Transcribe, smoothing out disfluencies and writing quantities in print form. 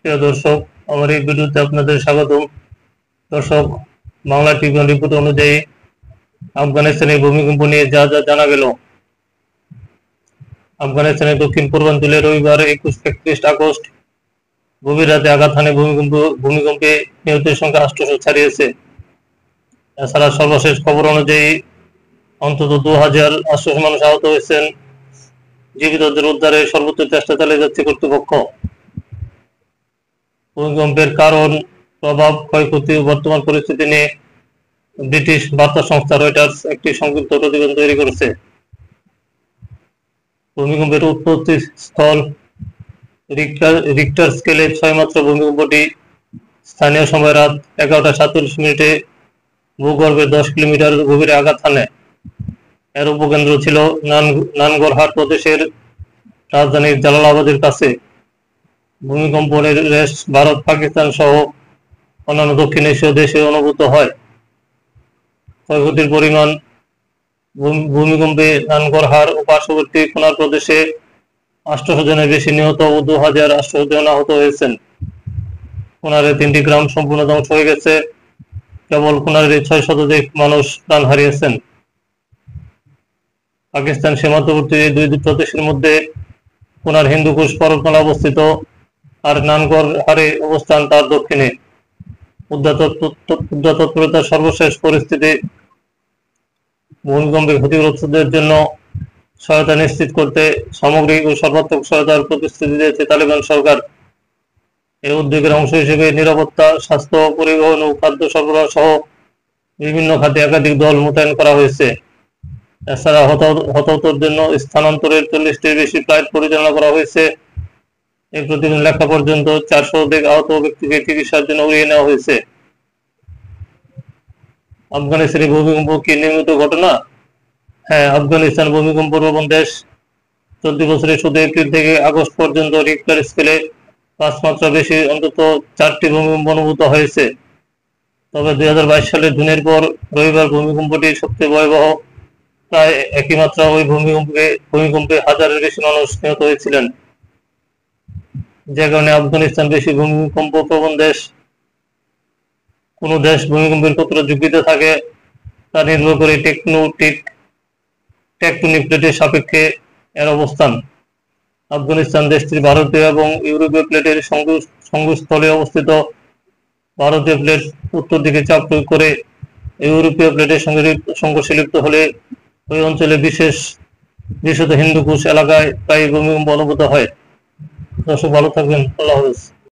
প্রিয় দর্শক, আমার এই ভিডিওতে আপনাদের স্বাগতম। দর্শক, বাংলা ট্রিবিউন রিপোর্ট অনুযায়ী আফগানিস্তানের ভূমিকম্প নিয়ে যা যা জানা গেল। আফগানিস্তানের দক্ষিণ পূর্বাঞ্চলে রবিবার 21-31 আগস্ট গভীর রাতে আঘাত হানে ভূমিকম্পে নিহতের সংখ্যা 800 ছাড়িয়েছে। এছাড়া সর্বশেষ খবর অনুযায়ী অন্তত 2800 মানুষ আহত হয়েছেন। জীবিতদের উদ্ধারে সর্বোচ্চ চেষ্টা চালিয়ে যাচ্ছে কর্তৃপক্ষ। ভূমিকম্পের কারণ, প্রভাব, ক্ষয়ক্ষতি ও বর্তমান পরিস্থিতি নিয়ে ব্রিটিশ বার্তা সংস্থা রয়টার্স একটি সংক্ষিপ্ত প্রতিবেদন তৈরি করেছে। ভূমিকম্পের উৎপত্তি স্থল রিক্টার স্কেলে 6 মাত্রা ভূমিকম্পটি স্থানীয় সময় রাত 11:47 ভূগর্ভে 10 কিলোমিটার গভীরে আঘাত হানে। এর উপকেন্দ্র ছিল নানগরহার প্রদেশের রাজধানী জালালাবাদের কাছে। ভূমিকম্পের রেশ ভারত, পাকিস্তান সহ অন্যান্য দক্ষিণ এশীয় দেশে অনুভূত হয়। ক্ষয়ক্ষতির পরিমাণ, ভূমিকম্পে নানগরহার ও পার্শ্ববর্তী খুনার প্রদেশে 800 জনের বেশি নিহত ও 2800 জন আহত হয়েছেন। খুনারে 3টি গ্রাম সম্পূর্ণ ধ্বংস হয়ে গেছে। কেবল খুনারে 6 শতাধিক মানুষ প্রাণ হারিয়েছেন। পাকিস্তান সীমান্তবর্তী এই দুই প্রদেশের মধ্যে খুনার হিন্দুকুশ পর্বতমালা অবস্থিত, আর নানগরহারে অবস্থান তার দক্ষিণে। উদ্ধার তৎপরতার সর্বশেষ পরিস্থিতি, ভূমিকম্পে ক্ষতিগ্রস্তদের জন্য সহায়তা নিশ্চিত করতে সামগ্রিক ও সর্বাত্মক সহায়তার প্রতিশ্রুতি দিয়েছে তালিবান সরকার। এই উদ্যোগের অংশ হিসেবে নিরাপত্তা, স্বাস্থ্য, পরিবহন ও খাদ্য সরবরাহ সহ বিভিন্ন খাতে একাধিক দল মোতায়েন করা হয়েছে। এছাড়া হতাহতদের জন্য স্থানান্তরের 40টির বেশি ফ্লাইট পরিচালনা করা হয়েছে। এই প্রতিদিন লেখা পর্যন্ত 400 অধিক আহত ব্যক্তিকে চিকিৎসার জন্য উড়িয়ে নেওয়া হয়েছে। আফগানিস্তানের ভূমিকম্প কি নিয়মিত ঘটনা? হ্যাঁ, আফগানিস্তান ভূমিকম্প প্রবণ দেশ। চলতি বছরের শুধু এপ্রিল থেকে আগস্ট পর্যন্ত রিক্টার স্কেলে 5 মাত্রা বেশি অন্তত 4টি ভূমিকম্প অনুভূত হয়েছে। তবে 2022 সালের জুনের পর রবিবার ভূমিকম্পটি সবচেয়ে ভয়াবহ। প্রায় একই মাত্রা ওই ভূমিকম্পে হাজারের বেশি মানুষ নিহত হয়েছিলেন। যে কারণে আফগানিস্তান বেশি ভূমিকম্প প্রবণ দেশ। কোন দেশ ভূমিকম্পের কতটা ঝুঁকিতে থাকে তা নির্ভর করে টেকটোনিক প্লেটের সাপেক্ষে এর অবস্থান। আফগানিস্তান দেশটির ভারতীয় এবং ইউরোপীয় প্লেটের সংযোগস্থলে অবস্থিত। ভারতীয় প্লেট উত্তর দিকে চাপ প্রয়োগ করে ইউরোপীয় প্লেটের সঙ্গে সংঘর্ষে লিপ্ত হলে ওই অঞ্চলে বিশেষত হিন্দুকুশ এলাকায় প্রায় ভূমিকম্প অনুভূত হয়। দর্শক, ভালো থাকবেন। আল্লাহ হাফেজ।